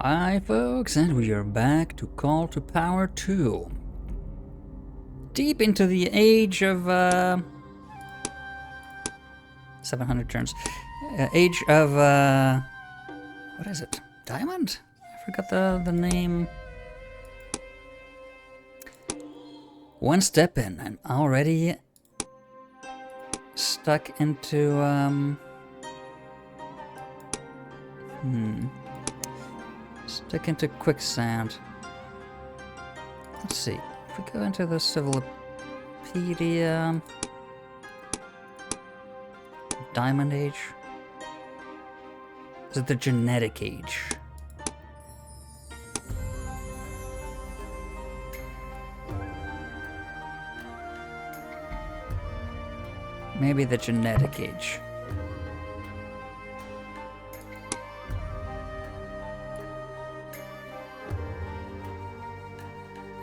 Hi folks, and we are back to Call to Power 2. Deep into the age of 700 turns. Age of what is it? Diamond? I forgot the name. One step in and already stuck into stuck into quicksand. Let's see. If we go into the Civilopedia, Diamond Age. Is it the Genetic Age? Maybe the Genetic Age.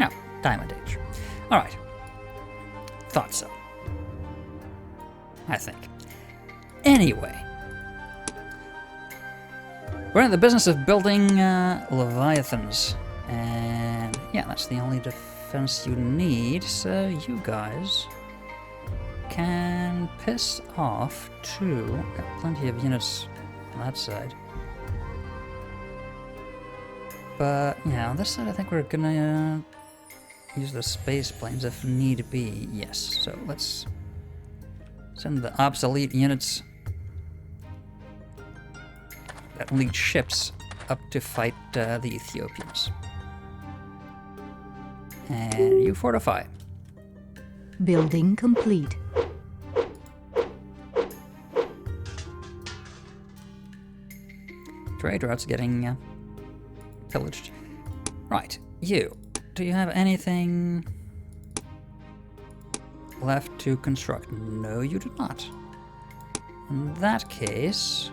No, Diamond Age. Alright. Thought so. I think. Anyway. We're in the business of building Leviathans. And yeah, that's the only defense you need. So you guys can piss off too. Got plenty of units on that side. But yeah, on this side I think we're gonna use the space planes if need be. Yes, so let's send the obsolete units that lead ships up to fight the Ethiopians. And you fortify. Building complete. Trade routes getting pillaged. Right, you. Do you have anything left to construct? No, you do not. In that case,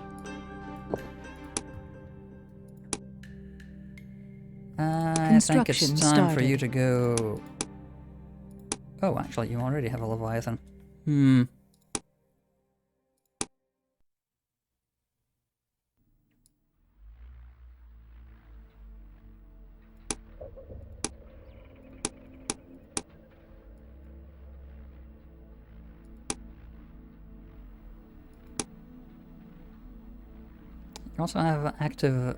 I think it's time for you to go. Oh, actually, you already have a Leviathan. You also have active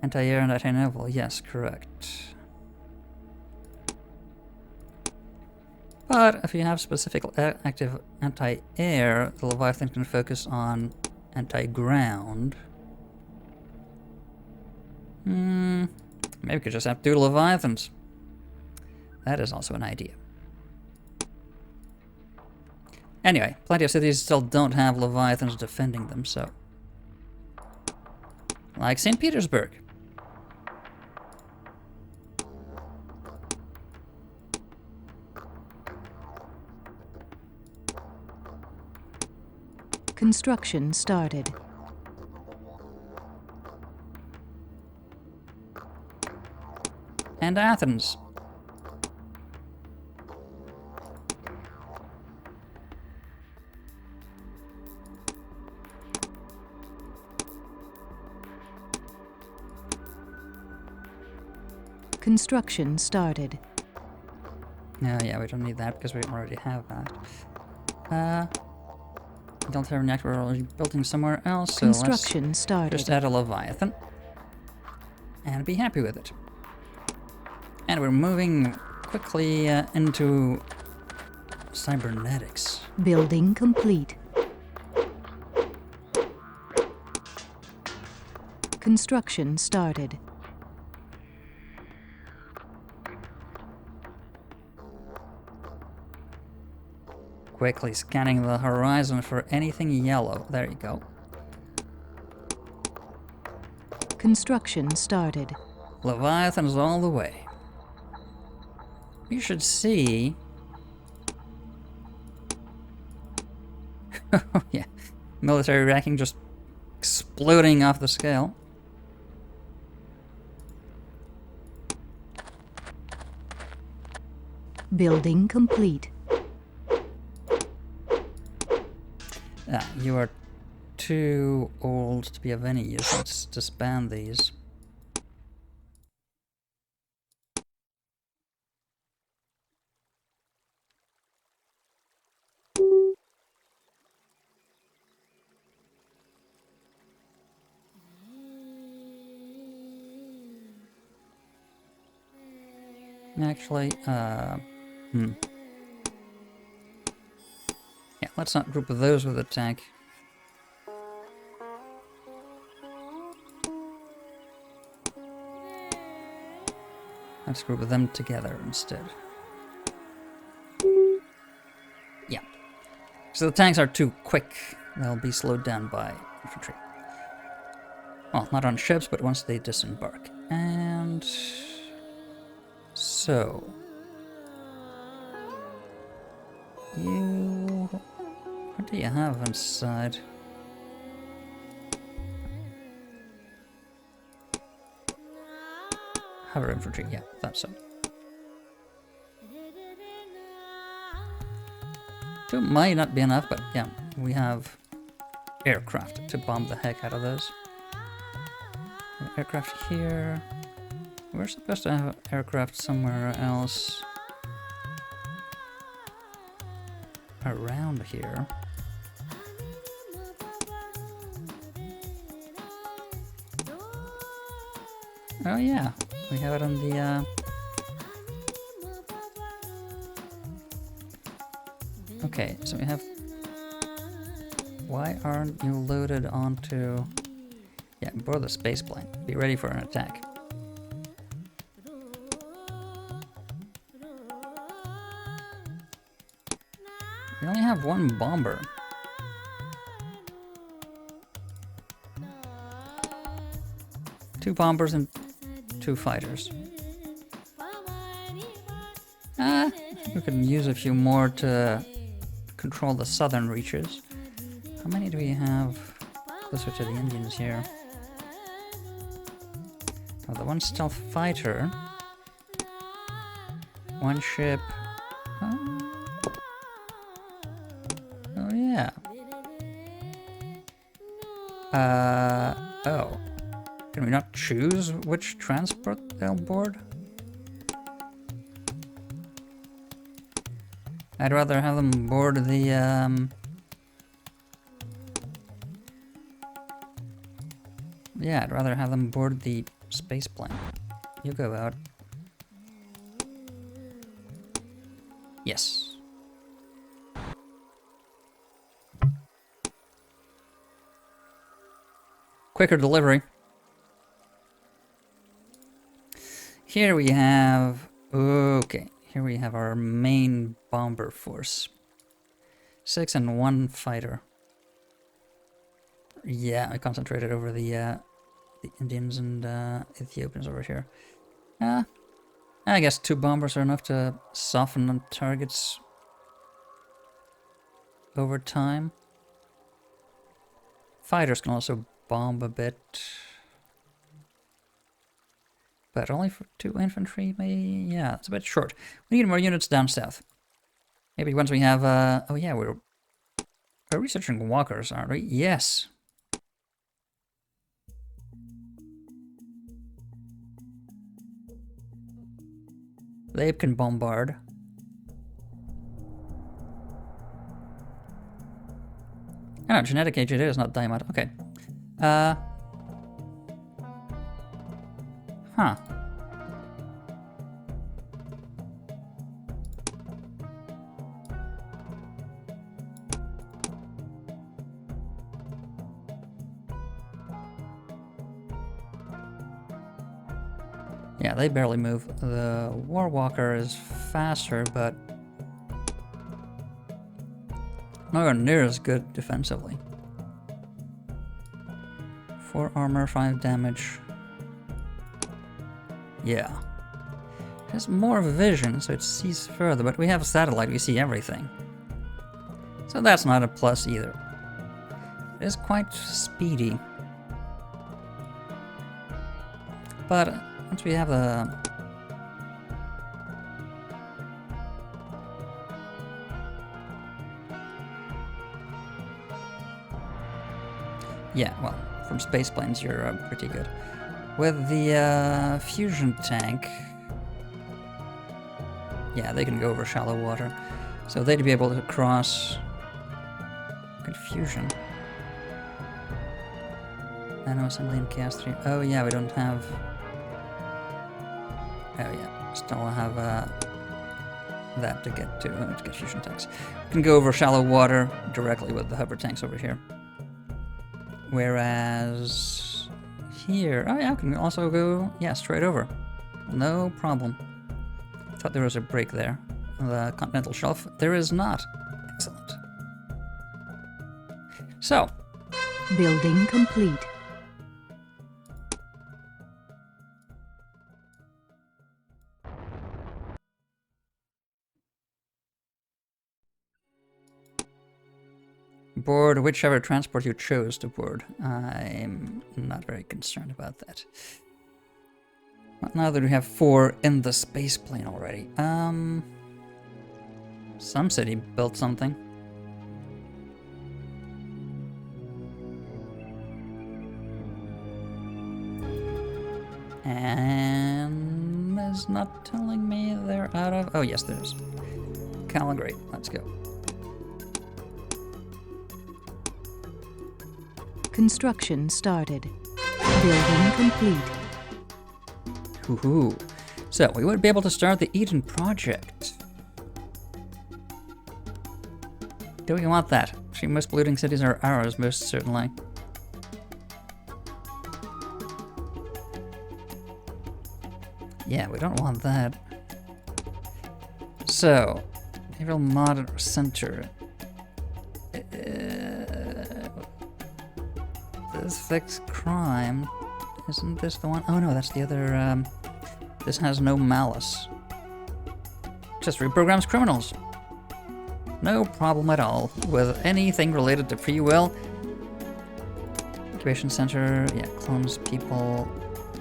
anti-air and anti-naval. Yes, correct. But if you have specific active anti-air, the Leviathan can focus on anti-ground. Maybe we could just have 2 Leviathans. That is also an idea. Anyway, plenty of cities still don't have Leviathans defending them, so... Like St. Petersburg. Construction started. And Athens. Construction started. Oh yeah, we don't need that because we already have that. Military reactor we're already building somewhere else, so Construction let's started. just add a Leviathan and be happy with it. And we're moving quickly into cybernetics. Building complete. Construction started. Quickly scanning the horizon for anything yellow. There you go. Construction started. Leviathans all the way. You should see... Oh yeah, military racking just exploding off the scale. Building complete. You are too old to be of any use. Let's disband these. Actually, yeah, let's not group those with a tank. Let's group them together instead. Yeah. So the tanks are too quick. They'll be slowed down by infantry. Well, not on ships, but once they disembark. And... so... you... what do you have inside? Hover infantry, yeah, that's so. 2 might not be enough, but yeah, we have aircraft to bomb the heck out of those. Aircraft here. We're supposed to have aircraft somewhere else around here. Oh yeah, we have it on the okay, so we have... why aren't you loaded onto... yeah, board the space plane. Be ready for an attack. We only have 1 bomber. Two bombers and 2 fighters. We could use a few more to control the southern reaches. How many do we have closer to the Indians here? Oh, the 1 stealth fighter. 1 ship. Oh yeah. Oh. Can we not choose which transport they'll board? I'd rather have them board the, yeah, I'd rather have them board the space plane. You go out. Yes. Quicker delivery. Here we have... okay. Here we have our main bomber force. 6 and 1 fighter. Yeah, I concentrated over the Indians and Ethiopians over here. I guess 2 bombers are enough to soften the targets over time. Fighters can also bomb a bit. But only for 2 infantry, maybe? Yeah, it's a bit short. We need more units down south. Maybe once we have, oh yeah, we're researching walkers, aren't we? Yes. They can bombard. Oh no, genetic age it is, not diamond. Okay. Huh. Yeah, they barely move. The Warwalker is faster, but nowhere near as good defensively. 4 armor, 5 damage. Yeah. It has more vision, so it sees further, but we have a satellite, we see everything. So that's not a plus either. It is quite speedy. But once we have the... Yeah, well, from space planes you're pretty good. With the fusion tank, yeah, they can go over shallow water. So they'd be able to cross confusion. Nano assembly and chaos 3. Oh yeah, we don't have... Oh yeah, still have that to get fusion tanks. We can go over shallow water directly with the hover tanks over here. Whereas here, oh yeah, I can also go, yeah, straight over. No problem. Thought there was a break there on the continental shelf. There is not. Excellent. So. Building complete. Board whichever transport you chose to board. I'm not very concerned about that. Well, now that we have 4 in the space plane already. Some city built something. And is not telling me they're out of... Oh, yes, there is. Caligrate. Let's go. Construction started. Building complete. Woohoo. So, we would be able to start the Eden project. Do we want that? Actually, most polluting cities are ours, most certainly. Yeah, we don't want that. So, behavioral modern center. This fixed crime. Isn't this the one? Oh no, that's the other. This has no malice. Just reprograms criminals. No problem at all with anything related to free will. Incubation center, yeah, clones people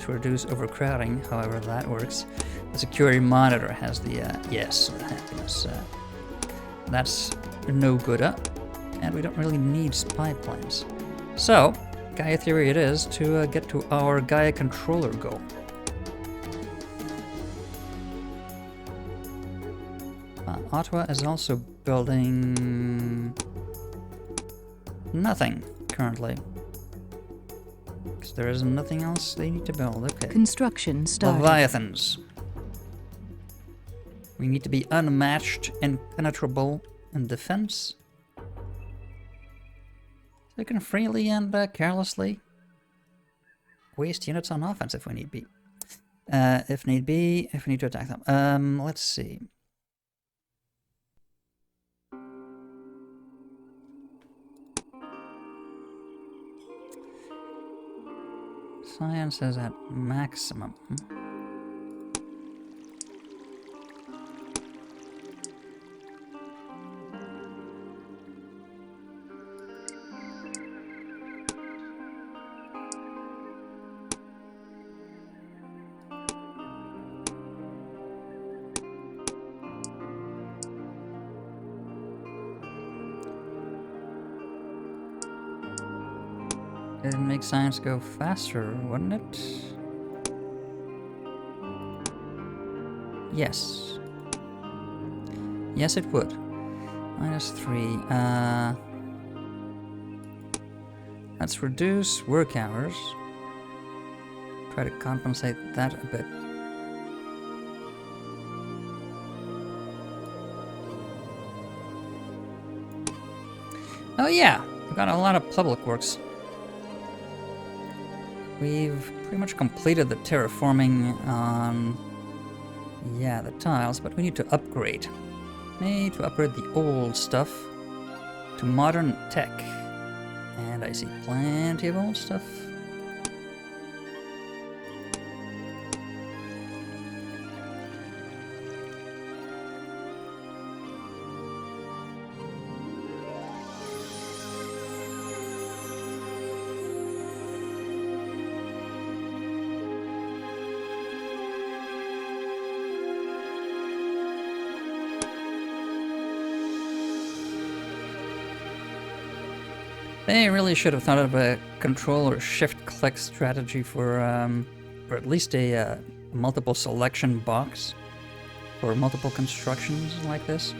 to reduce overcrowding, however that works. The security monitor has the, yes, happiness. That's no good up, and we don't really need spy planes. So, Gaia theory it is to get to our Gaia controller goal. Ottawa is also building nothing currently. Because there is nothing else they need to build. Okay. Construction started. Leviathans. We need to be unmatched, impenetrable in defense. So we can freely and carelessly waste units on offense if we need be. If need be, if we need to attack them. Let's see. Science is at maximum. It'd make science go faster, wouldn't it? Yes. Yes, it would. -3. Let's reduce work hours. Try to compensate that a bit. Oh yeah, we've got a lot of public works. We've pretty much completed the terraforming on, yeah, the tiles, but we need to upgrade. Need to upgrade the old stuff to modern tech. And I see plenty of old stuff. They really should have thought of a control or shift-click strategy for at least a multiple selection box for multiple constructions like this.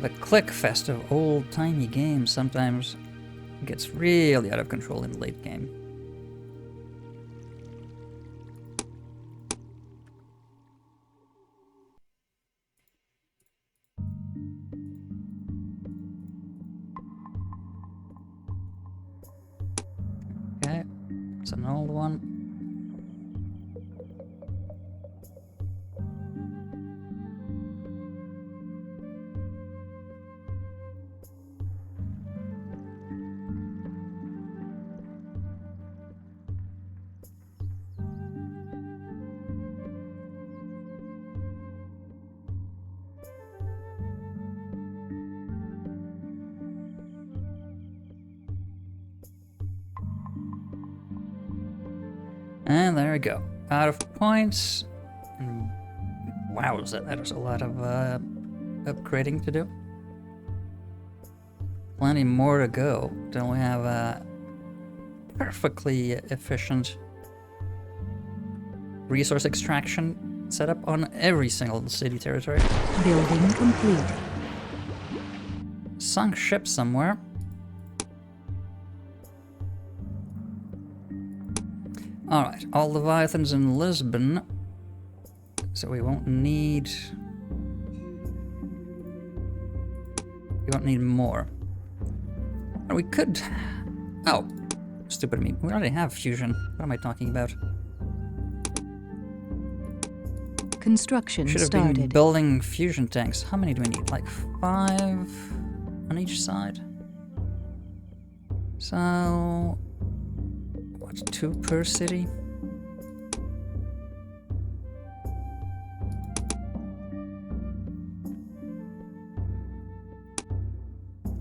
The click fest of old-timey games sometimes gets really out of control in the late game. Okay, it's an old one. And there we go. Out of points. Wow, that is a lot of upgrading to do. Plenty more to go. Don't we have a perfectly efficient resource extraction set up on every single city territory? Building complete. Sunk ship somewhere. Alright, all Leviathans in Lisbon. So we won't need more. Or we could... Oh, stupid me. We already have fusion. What am I talking about? Construction Should have started. been building fusion tanks. How many do we need? Like 5 on each side? So... What, 2 per city?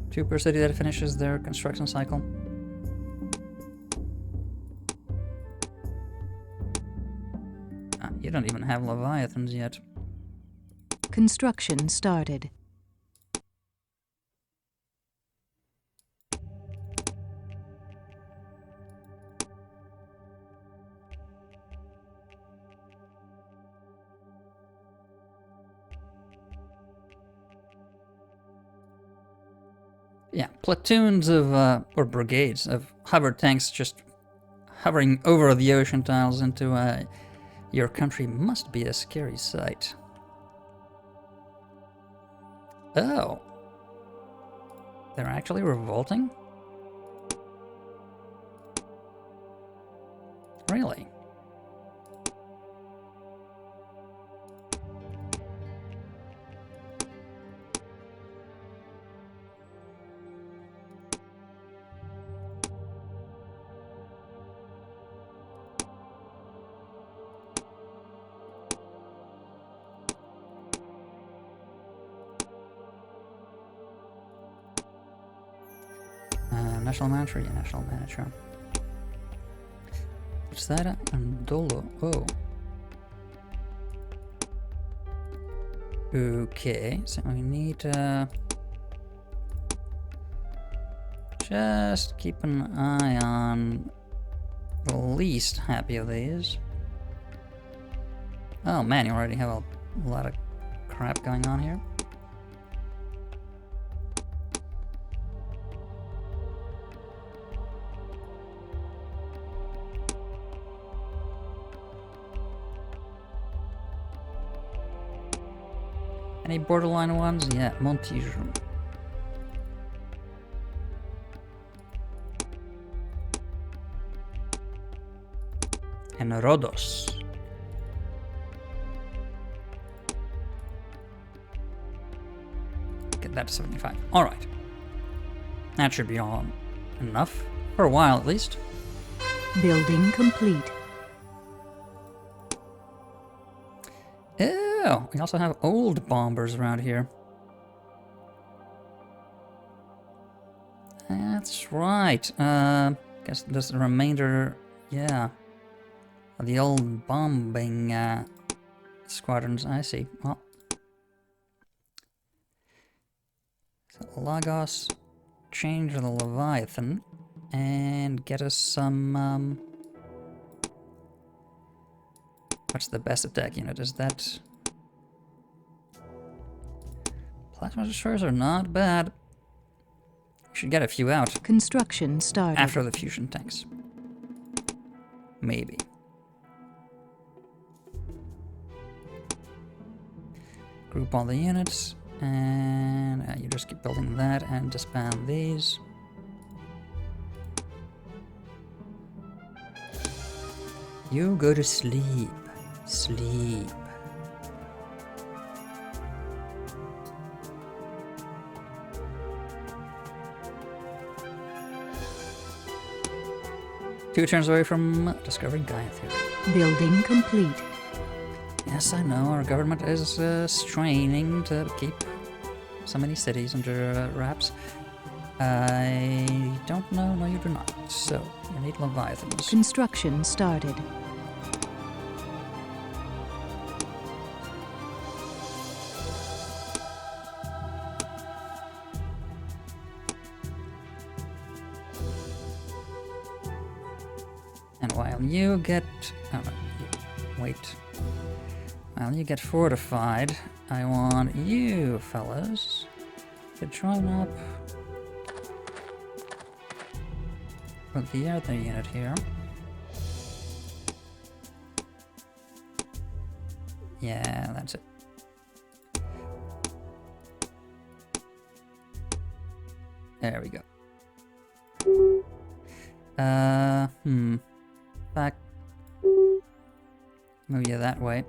Two per city that finishes their construction cycle. Ah, you don't even have Leviathans yet. Construction started. Yeah, platoons of, or brigades of hover tanks just hovering over the ocean tiles into your country must be a scary sight. Oh. They're actually revolting? Really? National manager? Yeah, national manager. What's that? Andolo. Oh. Okay, so we need just keep an eye on the least happy of these. Oh man, you already have a lot of crap going on here. Any borderline ones? Yeah, Montijo. And Rhodos. Get that to 75. Alright. That should be all enough. For a while, at least. Building complete. Oh, we also have old bombers around here. That's right. Guess this is the remainder, yeah, of the old bombing squadrons. I see. Well, so Lagos, change the Leviathan and get us some... what's the best attack unit? Is that... Plasma destroyers are not bad. We should get a few out Construction started. after the fusion tanks. Maybe. Group all the units, and you just keep building that and disband these. You go to sleep. Sleep. Two turns away from discovering Gaia theory. Building complete. Yes, I know, our government is straining to keep so many cities under wraps. I don't know, no you do not. So, you need Leviathans. Construction started. And while you get... oh no, wait. While you get fortified, I want you fellas to join up with the other unit here. Yeah, that's it. There we go. Back. Move you that way.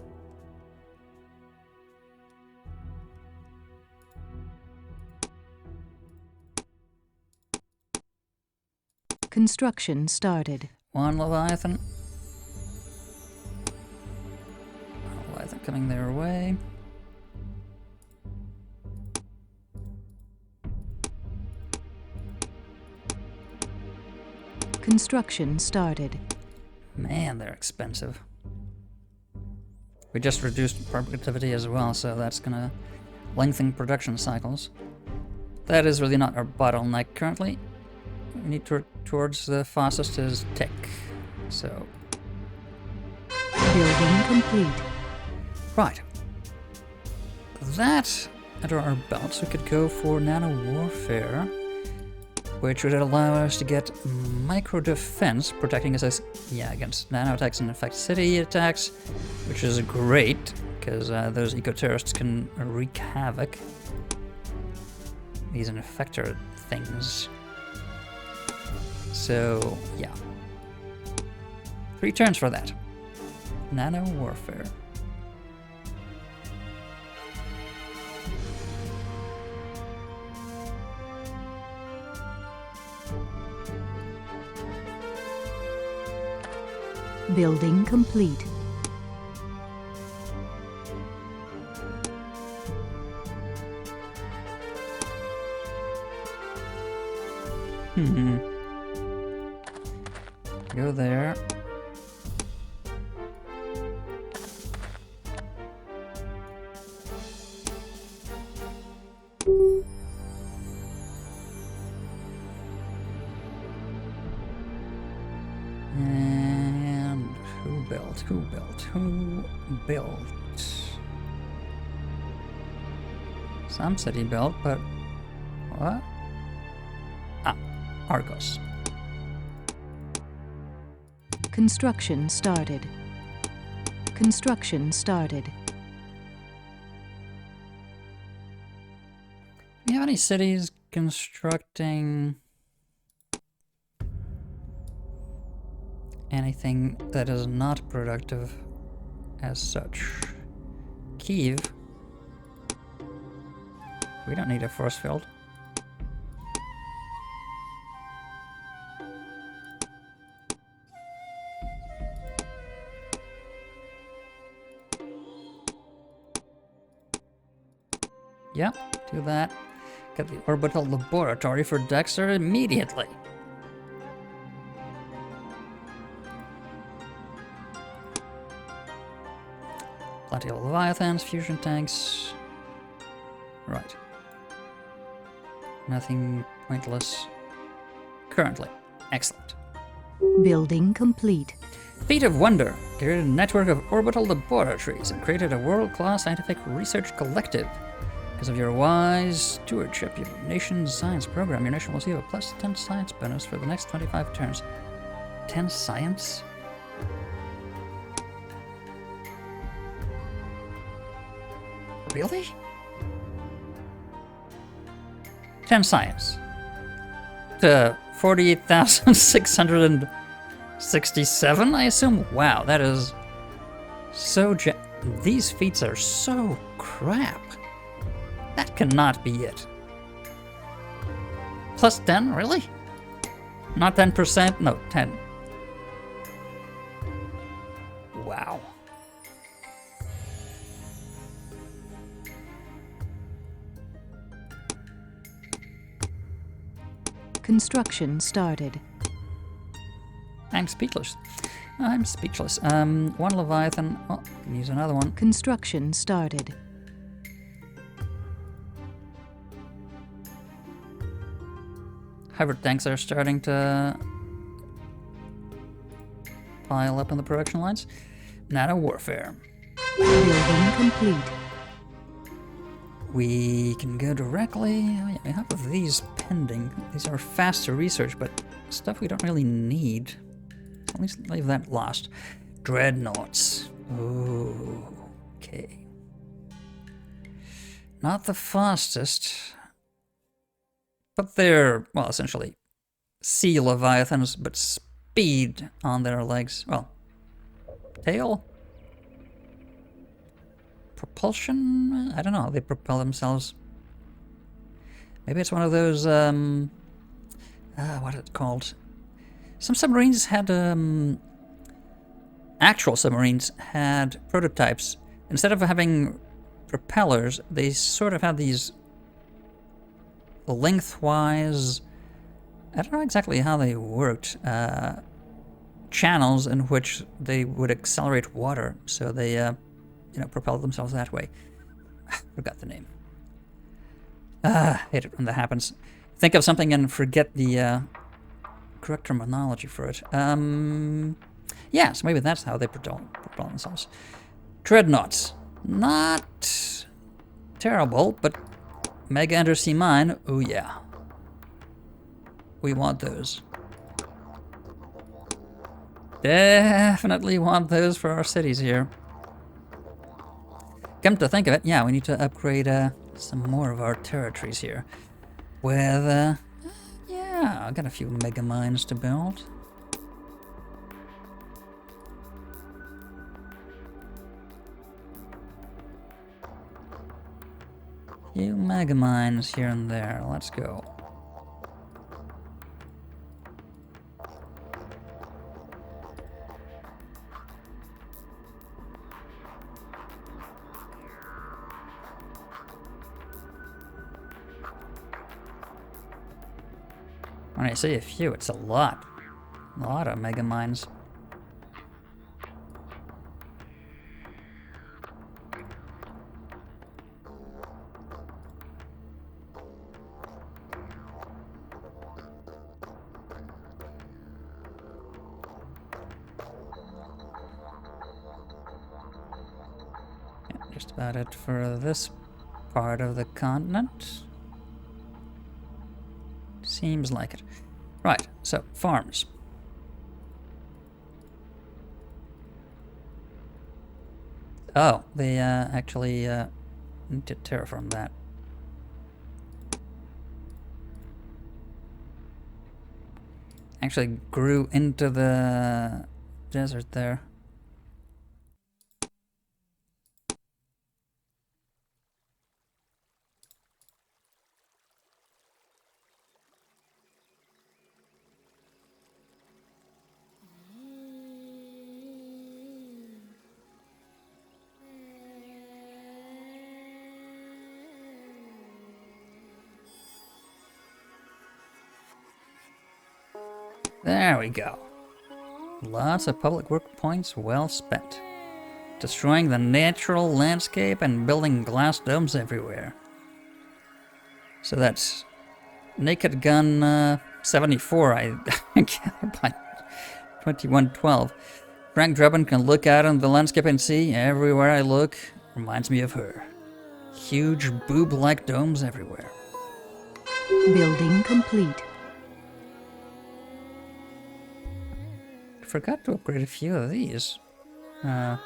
Construction started. One Leviathan. Leviathan coming their way. Construction started. Man, they're expensive. We just reduced productivity as well, so that's gonna lengthen production cycles. That is really not our bottleneck currently. We need to towards the fastest is tech. So Building complete. right. That under our belts, we could go for nano warfare, which would allow us to get micro defense, protecting us against nano attacks and infect city attacks, which is great because those eco terrorists can wreak havoc. These infector things. So yeah, 3 turns for that. Nano warfare. Building complete. Go there. And who built? Who built? Who built? Some city built, but what? Ah, Argos. Construction started. Construction started. Do you have any cities constructing anything that is not productive as such? Kiev. We don't need a force field. Yeah, do that. Get the orbital laboratory for Dexter immediately. Plenty of Leviathans, fusion tanks. Right. Nothing pointless currently. Excellent. Building complete. Feat of Wonder created a network of orbital laboratories and created a world-class scientific research collective. Because of your wise stewardship of your nation's science program, your nation will receive a plus 10 science bonus for the next 25 turns. 10 science? Really? 10 science. To 48,667, I assume? Wow, that is so these feats are so crap. That cannot be it. Plus 10, really? Not 10%? No, 10. Wow. Construction started. I'm speechless. I'm speechless. One Leviathan. Oh, can use another one. Construction started. Hover tanks are starting to pile up on the production lines. Nano warfare. Building complete. We can go directly. Oh, yeah, we have these pending. These are faster research, but stuff we don't really need. At least leave that lost. Dreadnoughts. Ooh, okay. Not the fastest, but they're, well, essentially sea leviathans, but speed on their legs. Well, tail? Propulsion? I don't know how they propel themselves. Maybe it's one of those, what is it called? Some submarines had, actual submarines had prototypes. Instead of having propellers, they sort of had these lengthwise, I don't know exactly how they worked, channels in which they would accelerate water, so they, you know, propel themselves that way. Forgot the name. Hate it when that happens. Think of something and forget the correct terminology for it. Yeah, so maybe that's how they propel themselves. Dreadnoughts. Not terrible, but mega undersea mine. Oh yeah. We want those. Definitely want those for our cities here. Come to think of it, yeah, we need to upgrade some more of our territories here. With, yeah, I've got a few mega mines to build. Few mega mines here and there. Let's go. When I say a few, it's a lot. A lot of mega mines. Yeah, just about it for this part of the continent. Seems like it. Right, so farms. Oh, they actually need to terraform that. Actually grew into the desert there. There we go. Lots of public work points well spent. Destroying the natural landscape and building glass domes everywhere. So that's Naked Gun 74, I gathered by 2112. Frank Drebin can look out on the landscape and see everywhere I look. Reminds me of her. Huge boob-like domes everywhere. Building complete. Forgot to upgrade a few of these. Where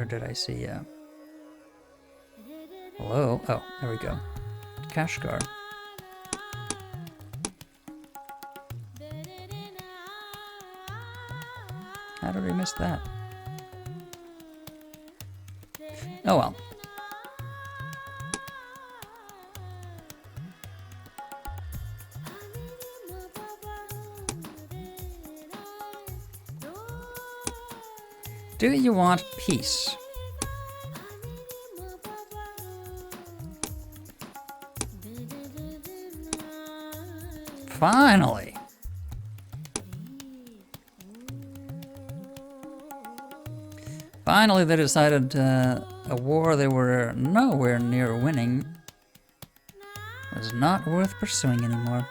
did I see? Hello? Oh, there we go. Kashgar. How did we miss that? Oh well. Do you want peace? Finally! Finally they decided a war they were nowhere near winning was not worth pursuing anymore.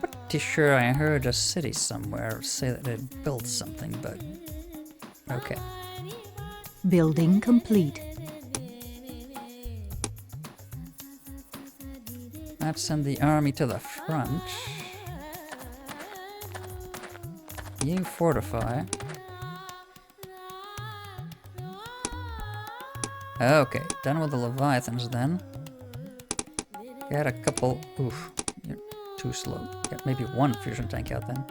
Pretty sure I heard a city somewhere say that they'd built something, but okay. Building complete. Let's send the army to the front. You fortify. Okay, done with the Leviathans then. Get a couple. Oof, you're too slow. Get maybe one fusion tank out then.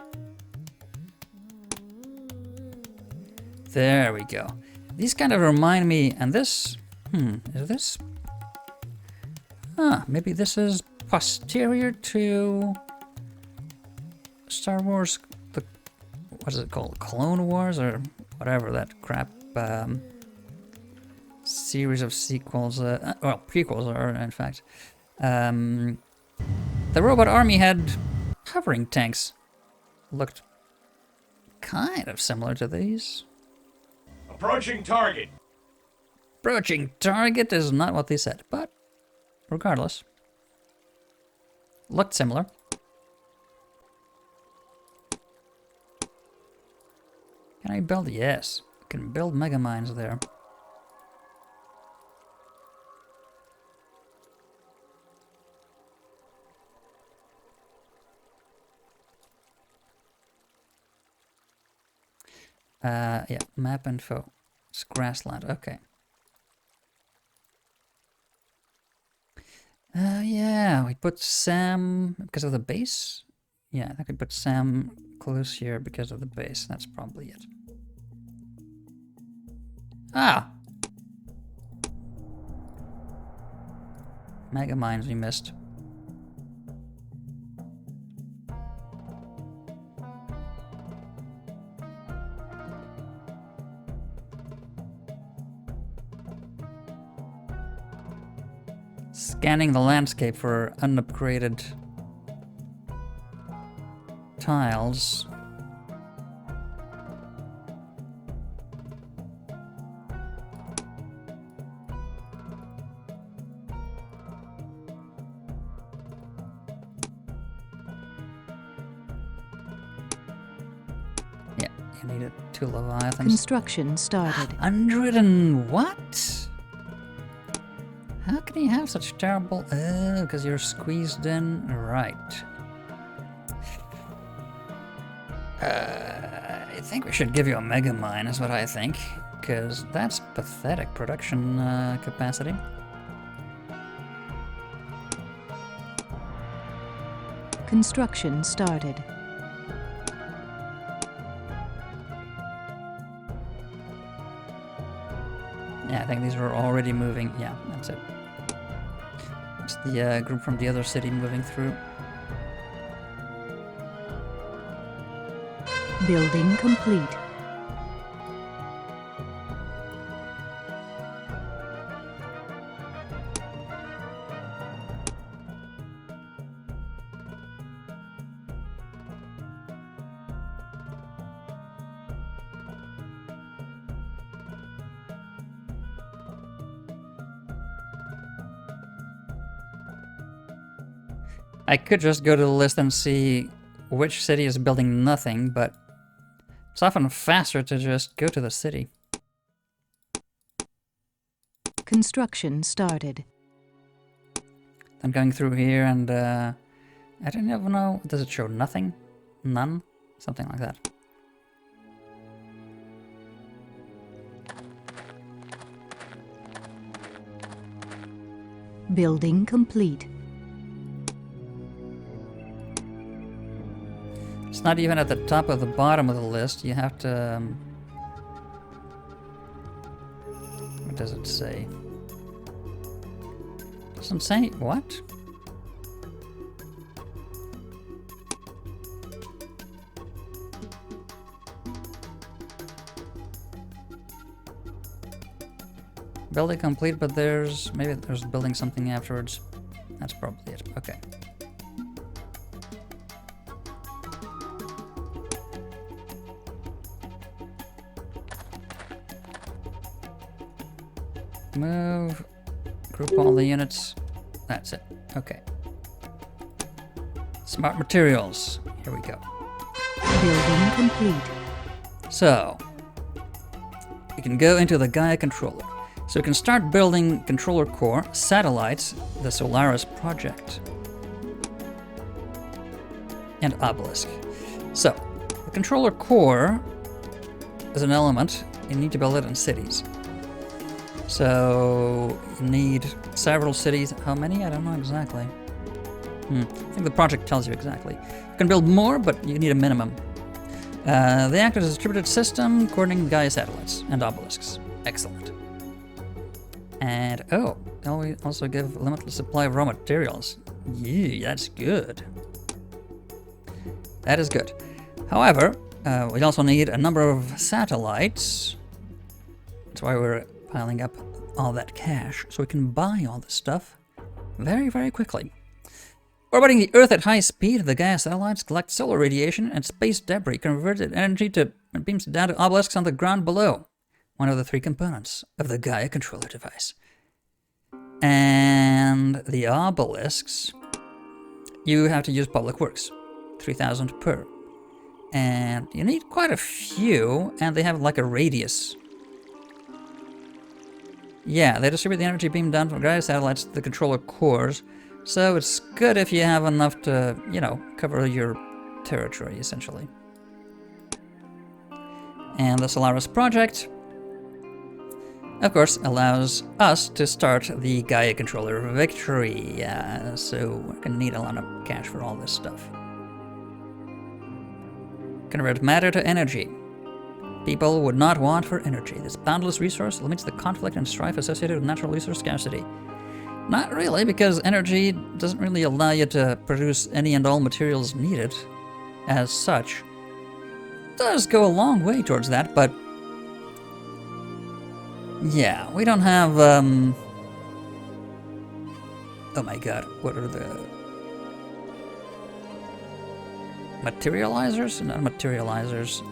There we go. These kind of remind me, and this. Is this? Maybe this is posterior to Star Wars. What is it called? Clone Wars or whatever that crap series of sequels, well, prequels are in fact. The robot army had hovering tanks. Looked kind of similar to these. Approaching target. Approaching target is not what they said, but regardless, looked similar. Can I build? Yes. I can build mega mines there. Yeah, map info. It's grassland, okay. Yeah, we put Sam because of the base. Yeah, I think we put Sam close here because of the base. That's probably it. Ah! Mega mines we missed. Scanning the landscape for unupgraded tiles. Yeah, you needed 2 Leviathans. Construction started. 100 and what? How can you have such terrible... because you're squeezed in? Right. I think we should give you a mega mine, is what I think. Because that's pathetic production capacity. Construction started. Yeah, I think these were already moving. Yeah, that's it. It's the group from the other city moving through. Building complete. I could just go to the list and see which city is building nothing, but it's often faster to just go to the city. Construction started. I'm going through here and I don't even know, does it show nothing? None? Something like that. Building complete. It's not even at the top of the bottom of the list. You have to... what does it say? Doesn't say what? Building complete, but maybe there's building something afterwards. That's probably it. Okay. Move, group all the units. That's it. Okay. Smart materials. Here we go. Building complete. So, we can go into the Gaia controller. So we can start building controller core, satellites, the Solaris project, and obelisk. So, the controller core is an element. You need to build it in cities. So you need several cities. How many? I don't know exactly. I think the project tells you exactly. You can build more, but you need a minimum. They act as a distributed system, coordinating Gaia satellites and obelisks. Excellent. And oh, we also give a limitless supply of raw materials. Yeah, that's good. That is good. However, we also need a number of satellites. That's why we're piling up all that cash, so we can buy all this stuff very, very quickly. Orbiting the Earth at high speed, the Gaia satellites collect solar radiation and space debris, converted energy to beams down to obelisks on the ground below. One of the three components of the Gaia controller device. And the obelisks, you have to use public works, 3,000 per. And you need quite a few, and they have like a radius. Yeah, they distribute the energy beam down from Gaia satellites to the controller cores, so it's good if you have enough to, you know, cover your territory, essentially. And the Solaris project, of course, allows us to start the Gaia controller victory, so we're gonna need a lot of cash for all this stuff. Convert matter to energy. People would not want for energy. This boundless resource limits the conflict and strife associated with natural resource scarcity. Not really, because energy doesn't really allow you to produce any and all materials needed as such. It does go a long way towards that, but yeah, we don't have, oh my god, what are the materializers? Not materializers,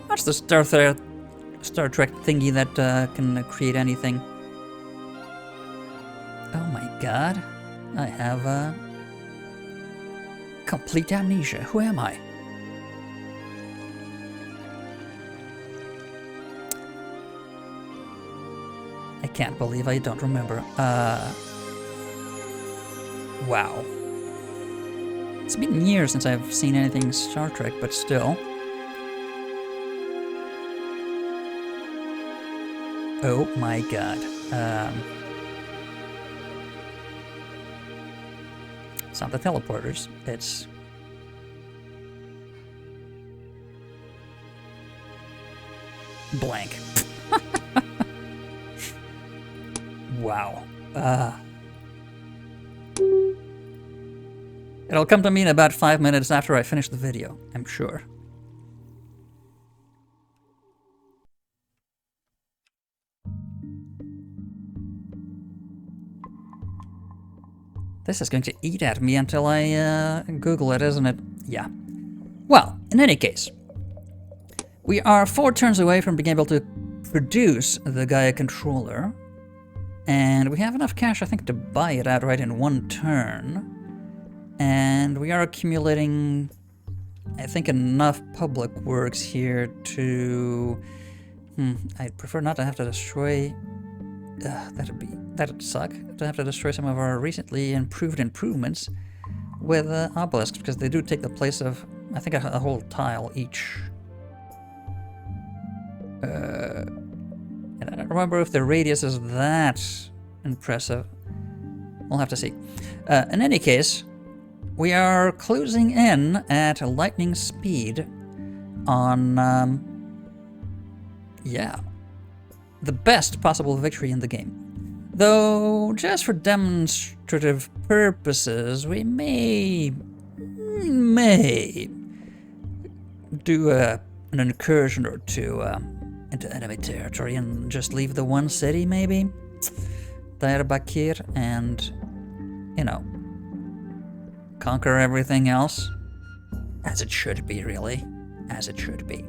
what's the Star Trek thingy that can create anything? Oh my god, I have complete amnesia. Who am I? I can't believe I don't remember. Wow. It's been years since I've seen anything Star Trek, but still. Oh my god. It's not the teleporters, it's... blank. Wow. It'll come to me in about 5 minutes after I finish the video, I'm sure. This is going to eat at me until I Google it, isn't it? Yeah. Well, in any case, we are 4 turns away from being able to produce the Gaia controller. And we have enough cash, I think, to buy it outright in one turn. And we are accumulating, I think, enough public works here to... I'd prefer not to have to destroy... that'd suck, to have to destroy some of our recently improved improvements with obelisks, because they do take the place of, I think, a whole tile each. And I don't remember if the radius is that impressive. We'll have to see. In any case, we are closing in at lightning speed on, yeah, the best possible victory in the game. Though, just for demonstrative purposes, we may do an incursion or two into enemy territory and just leave the one city, maybe? Diyarbakir, and, you know, conquer everything else. As it should be, really. As it should be.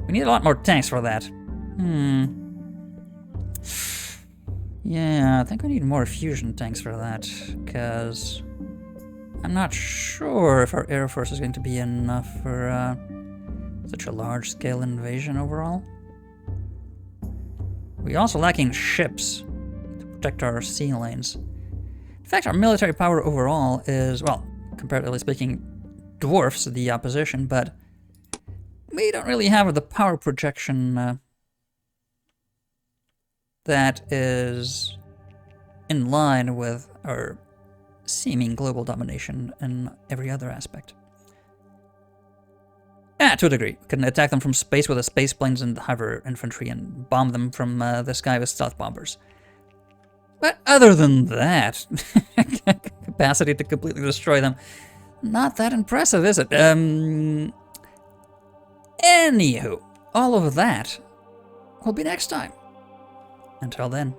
We need a lot more tanks for that. Yeah, I think we need more fusion tanks for that, because I'm not sure if our air force is going to be enough for such a large-scale invasion overall. We're also lacking ships to protect our sea lanes. In fact, our military power overall is, well, comparatively speaking, dwarfs the opposition, but we don't really have the power projection that is in line with our seeming global domination in every other aspect. To a degree. We can attack them from space with the space planes and hover infantry and bomb them from the sky with stealth bombers. But other than that, capacity to completely destroy them, not that impressive, is it? Anywho, all of that will be next time. Until then.